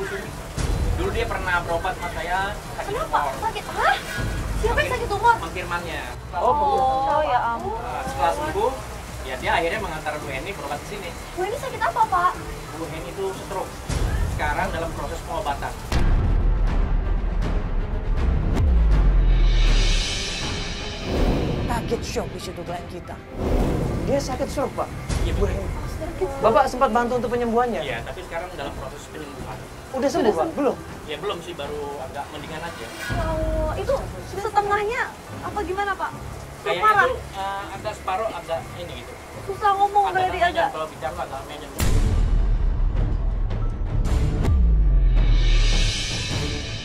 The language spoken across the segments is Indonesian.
Sumi. Dulu dia pernah berobat sama saya sakit Kenapa? tumor. Sakit? Hah? Siapa yang sakit tumor? Mang Firmannya. Oh, ya ampun. Setelah sembuh, ya dia akhirnya mengantar Bu Heni berobat ke sini. Bu ini sakit apa, Pak? Bu Heni itu stroke. Sekarang dalam proses pengobatan. Kaget shock di situ klien kita. Dia sakit stroke, Pak. Iya, Bu. Bapak sempat bantu untuk penyembuhannya? Iya, tapi sekarang dalam proses penyembuhan. Udah sembuh, Pak? Belum? Ya belum sih, baru agak mendingan aja. Oh, itu setengahnya apa gimana, Pak? Kayaknya Parah. itu agak separuh, agak ini gitu. Susah ngomong berarti menyan, agak. kalau bicara agak menyan.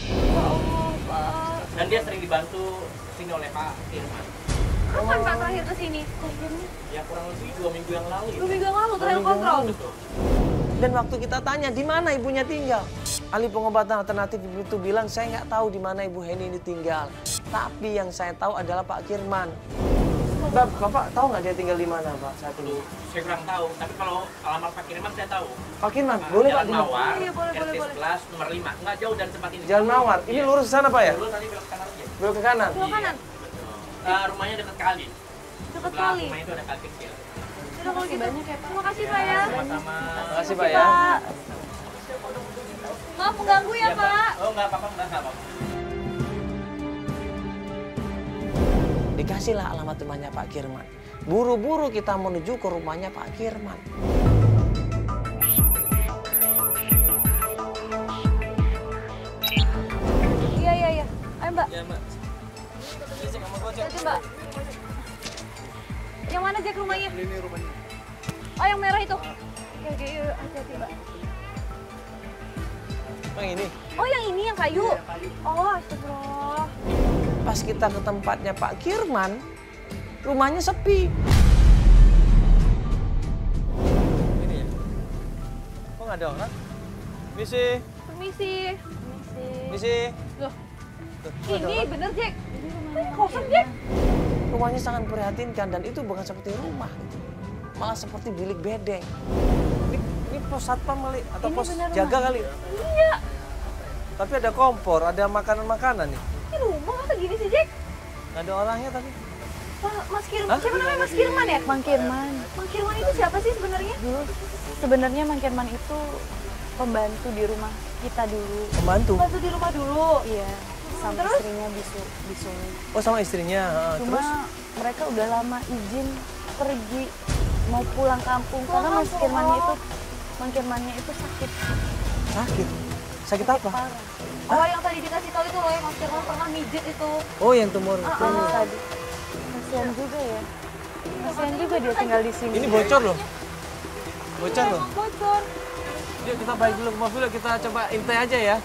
Ya Allah, Pak. Dan dia sering dibantu sini oleh Pak Firman. Kapan Pak terakhir ke sini? Ya kurang lebih 2 minggu yang lalu. 2 minggu yang lalu terakhir kontrol. Betul. Dan waktu kita tanya, di mana ibunya tinggal? Ahli pengobatan alternatif ibu itu bilang, saya nggak tahu di mana Ibu Heni ini tinggal. Tapi yang saya tahu adalah Pak Kirman. Bapak tahu nggak dia tinggal di mana, Pak, saat ini? Saya kurang tahu, tapi kalau alamat Pak Firman saya tahu. Pak Kirman, boleh Pak? Jalan Mawar, Iya, boleh, RT boleh. 11, nomor 5. Nggak jauh dari tempat ini. Jalan Mawar. Ini Iya. lurus ke sana, Pak ya? Dulu tadi belok kanan aja. Belok ke kanan? Belok kanan. Betul. Rumahnya dekat kali. Dekat Sebelah kali. rumah itu ada kali kecil. Udah kalau gitu. Terima kasih, Pak ya. Sama-sama. Terima kasih, Pak ya. Maaf mengganggu ya, Iya, Pak. Oh, nggak apa-apa, nggak apa-apa. Dikasihlah alamat rumahnya Pak Kirman. Buru-buru kita menuju ke rumahnya Pak Kirman. Iya, iya, iya. Ayo, Mbak. Ya, Mbak. Hati, Mbak. Yang mana Jack rumahnya? Ini rumahnya. Oh, yang merah itu. Oke, oke, yuk, hati-hati, Mbak. Yang ini. Oh, yang ini yang kayu. Oh, astagfirullah. Pas kita ke tempatnya Pak Kirman, rumahnya sepi. Ini ya? Kok nggak ada orang? Misi, Permisi. Permisi. misi. Loh, Tuh, kok ada ini orang? bener, Jack. Ini kosong, Jack. Rumahnya sangat memprihatinkan dan itu bukan seperti rumah. Malah seperti bilik bedeng. Ini pos satpam kali atau Ini pos bener jaga rumah. kali. Iya. Tapi ada kompor, ada makanan-makanan nih. Ini rumah masa gini sih, Jack? Nggak ada orangnya tapi. Mas Kirman, Hah? siapa namanya Mas Kirman ya? Mang Kirman. Mang Kirman itu siapa sih sebenarnya? Dulu sebenarnya Mang Kirman itu pembantu di rumah kita dulu. Pembantu. Bantu di rumah dulu. Iya, sama Terus? istrinya bisu. Oh sama istrinya. Cuma Terus? mereka udah lama izin pergi mau pulang kampung karena Pulang Mas kampung, Kirmannya oh. itu Mang Kirmannya itu sakit Sakit. Sakit apa? parah. Oh, yang tadi dikasih tahu itu loh ya, Mas Kirman pernah mijet itu. Oh yang tumor. Ah, itu. ah. Tadi kasihan juga ya. Kasihan juga dia tinggal di sini. Ini bocor loh. Bocor loh. Emang bocor. Yuk kita balik dulu ke mobil, yuk kita coba intai aja ya.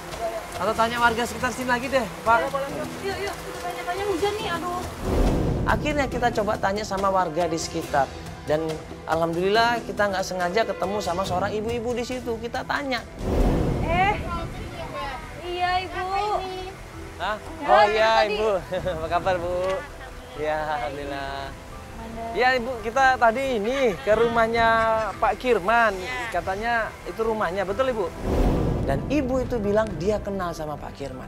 Atau tanya warga sekitar sini lagi deh, Pak. Yuk, yuk, kita tanya-tanya hujan nih, aduh. Akhirnya kita coba tanya sama warga di sekitar. Dan alhamdulillah kita nggak sengaja ketemu sama seorang ibu-ibu di situ. Kita tanya. Iya, Ibu. Hah? Ya, Oh itu iya tadi. Ibu, apa kabar Bu? Ya alhamdulillah. Ya Ibu, kita tadi ini ke rumahnya Pak Kirman. Katanya itu rumahnya, betul Ibu? Dan Ibu itu bilang dia kenal sama Pak Kirman.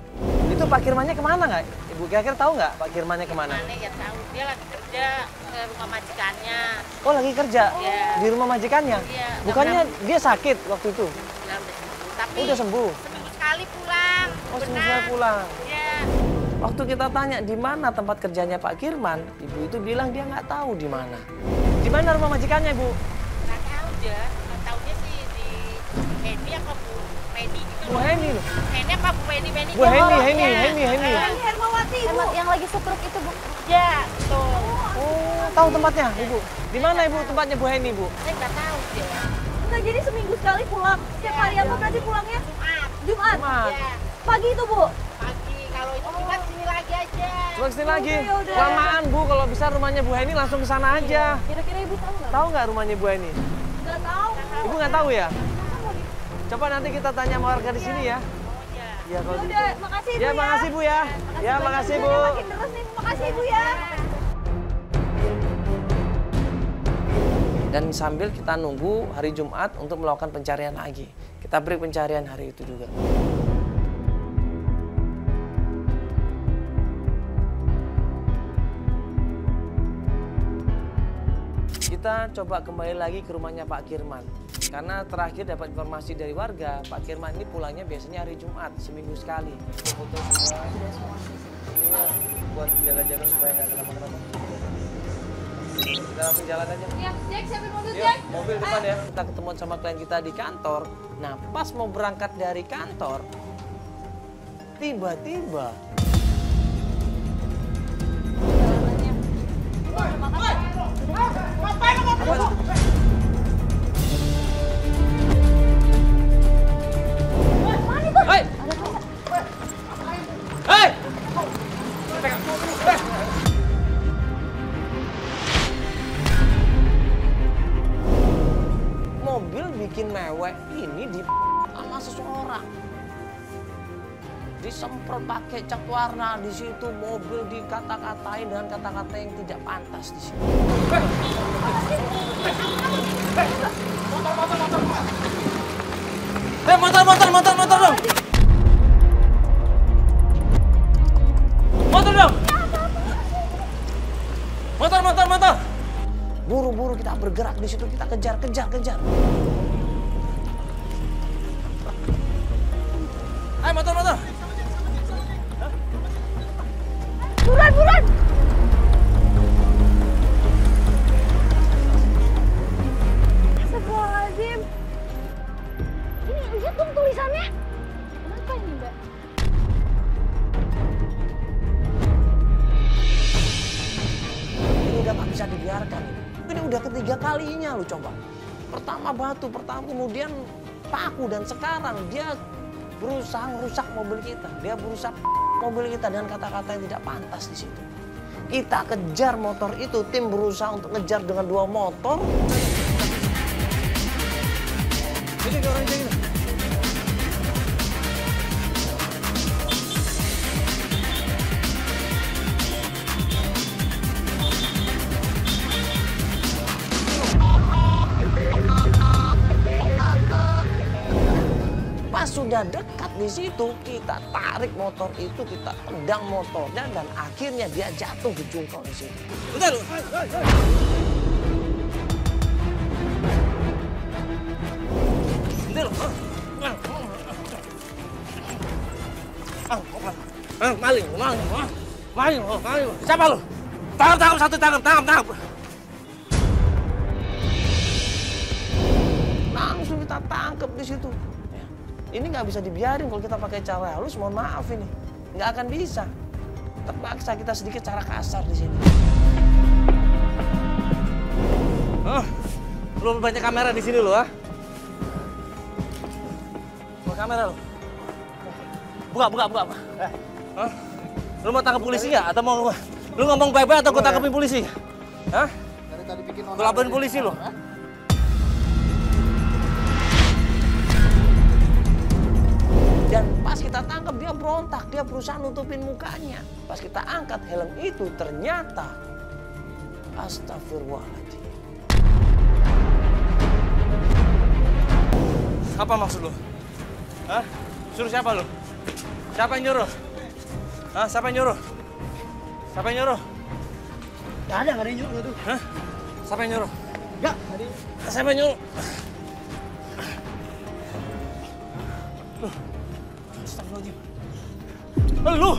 Itu Pak Kirmannya kemana nggak? Ibu kira-kira tahu nggak Pak Kirmannya kemana? Mana ya tahu, dia lagi kerja ke rumah majikannya. Oh lagi kerja Iya. di rumah majikannya? Iya. Bukannya dia sakit waktu itu? Bilang udah sembuh. Tapi Udah sembuh? seminggu sekali pulang. Oh seminggu pulang. Iya. Waktu kita tanya di mana tempat kerjanya Pak Kirman, Ibu itu bilang dia nggak tahu di mana. Di mana rumah majikannya, Bu? Nggak tahu dia. Nggak tahunya sih di Heni apa Bu Penny gitu. Bu Heni loh. Heni apa Bu Penny Penny? Bu Heni. Ini Hermawati, Ibu. Yang lagi stroke itu Bu. Ya, tuh. Oh, tahu tempatnya, Ibu? Di mana Ibu tempatnya Bu Heni, Bu? Saya nggak tahu dia. Enggak, jadi seminggu sekali pulang. Setiap hari apa berarti pulangnya? Jumat. Jumat. Jumat. Ya, Pagi itu, Bu. pagi. Kalau itu Jumat sini lagi aja. Coba kesini lagi. ya udah. Lamaan, Bu. Kalau bisa rumahnya Bu Heni langsung ke sana aja. Kira-kira Ibu tahu nggak? Tahu nggak rumahnya Bu Heni? Nggak tahu. Ibu nggak tahu ya? Coba nanti kita tanya sama warga di sini ya. Oh ya. Ya kalau Ya gitu. udah, makasih Ibu Ya, makasih Bu ya. Ya, makasih Bu. Makin terus nih, makasih Ibu ya. Dan sambil kita nunggu hari Jumat untuk melakukan pencarian lagi. Kita break pencarian hari itu juga. Kita coba kembali lagi ke rumahnya Pak Kirman. Karena terakhir dapat informasi dari warga, Pak Kirman ini pulangnya biasanya hari Jumat, seminggu sekali. Foto semua. Ini buat jaga-jaga supaya nggak kenapa-kenapa. Kita langsung jalan aja. Ya, Jack, siapin mobil, Yuk, Jack. mobil depan ya. Kita ketemu sama klien kita di kantor. Nah, pas mau berangkat dari kantor, tiba-tiba Hei! Hei! Mobil bikin mewek ini di sama seseorang. Disemprot pakai cat warna di situ, mobil dikata-katain dengan kata-kata yang tidak pantas di situ. Motor dong. Motor dong. Motor. Buru-buru kita bergerak di situ, kita kejar. Ayo motor. Buruan. Astagfirullahaladzim. Ini lihat dong tulisannya. Kenapa ini, Mbak? Ini udah gak bisa dibiarkan. Ini udah ketiga kalinya lu coba. Pertama batu, kemudian paku, dan sekarang dia berusaha merusak mobil kita. Dia berusaha mobil kita dengan kata-kata yang tidak pantas di situ. Kita kejar motor itu, tim berusaha untuk ngejar dengan 2 motor. Ini orang ini. Pas sudah dekat di situ, kita tarik motor itu, kita tendang motornya, dan akhirnya dia jatuh ke jungkal di situ. Udah lu. Udah lu. Maling. Siapa lu? Tangkap. Langsung kita tangkap di situ. Ini nggak bisa dibiarin kalau kita pakai cara halus, mohon maaf ini. Nggak akan bisa. Terpaksa kita sedikit cara kasar di sini. Lu banyak kamera di sini lu, ah. Buka kamera lu. Buka. Lu mau tangkap polisi nggak? Atau mau lu ngomong baik-baik atau gue tangkapin polisi? Hah? Dari tadi bikin Gue laporin polisi lu. Dan pas kita tangkap dia berontak, dia berusaha nutupin mukanya. Pas kita angkat helm itu ternyata astagfirullahaladzim. Apa maksud lu? Hah? Suruh siapa lu? Siapa yang nyuruh? Hah? Siapa yang nyuruh? Nggak ada yang nyuruh tuh. Hah? Siapa yang nyuruh? Nggak ada. Siapa yang nyuruh? Astagfirullahaladzim. Lu!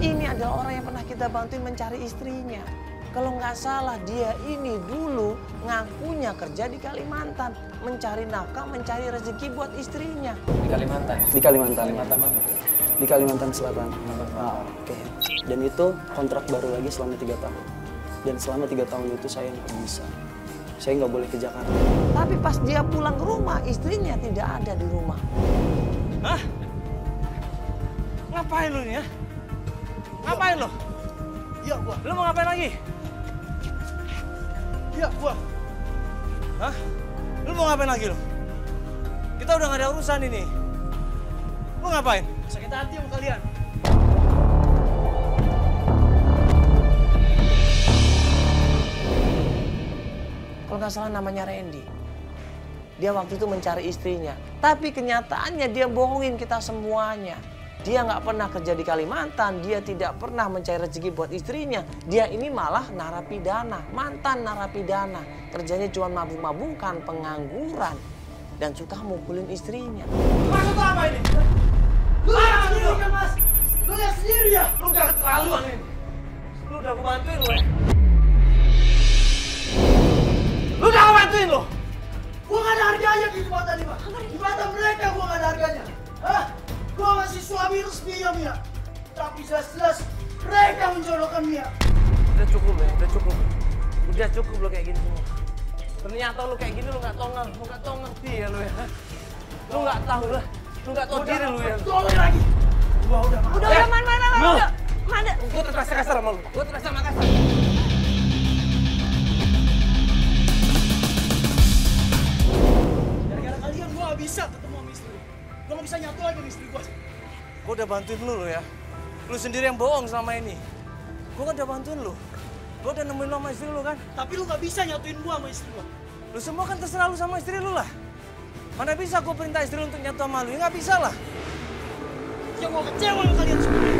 Ini adalah orang yang pernah kita bantuin mencari istrinya. Kalau nggak salah dia ini dulu ngakunya kerja di Kalimantan. Mencari nafkah, mencari rezeki buat istrinya. Di Kalimantan. Di Kalimantan. Kalimantan mana? Di Kalimantan Selatan. Oke. Dan itu kontrak baru lagi selama 3 tahun. Dan selama 3 tahun itu saya nggak bisa. Saya nggak boleh ke Jakarta. Tapi pas dia pulang ke rumah, istrinya tidak ada di rumah. Hah? Ngapain lu nih ya? Ngapain lu? Iya, gua. Lu mau ngapain lagi? Iya, gua. Hah? Lu mau ngapain lagi lu? Kita udah gak ada urusan ini. Lu ngapain? Sakit hati sama kalian. Kalau nggak salah namanya Randy. Dia waktu itu mencari istrinya. Tapi kenyataannya dia bohongin kita semuanya. Dia nggak pernah kerja di Kalimantan. Dia tidak pernah mencari rezeki buat istrinya. Dia ini malah narapidana. Mantan narapidana. Kerjanya cuma mabuk-mabukan, pengangguran. Dan suka mukulin istrinya. Maksud apa ini? Lu lihat sendiri kan, Mas? Lu lihat sendiri ya? Lu udah keterlaluan ini. Lu udah aku bantuin lu ya. Lu udah aku bantuin lu. Gua gak ada harganya di tempat tadi, Pak. Di mata mereka gua gak ada harganya. Hah? Gua masih suami resminya, Mia. Tapi jelas-jelas mereka menjodohkan Mia. Udah cukup ya, udah cukup. Udah cukup lo kayak gini semua. Ternyata lu kayak gini lu nggak tahu ngerti ya lu ya. Lu nggak tahu lah. Lu nggak tahu diri lu ya. Tolong lagi. Gua udah maaf. Udah, mana? Gua terpaksa kasar sama lu. Gua terpaksa makasar. Gara-gara kalian gua gak bisa ketemu sama istri. Gua gak bisa nyatu lagi sama istri gua. Gua udah bantuin lu ya. Lu sendiri yang bohong selama ini. Gua kan udah bantuin lu. Gua udah nemuin lu sama istri lu kan. Tapi lu gak bisa nyatuin gua sama istri gua. Lu semua kan terserah lu sama istri lu lah. Mana bisa gua perintah istri lu untuk nyatu sama lu? Ya nggak bisa lah. Ya gua kecewa sama kalian semua.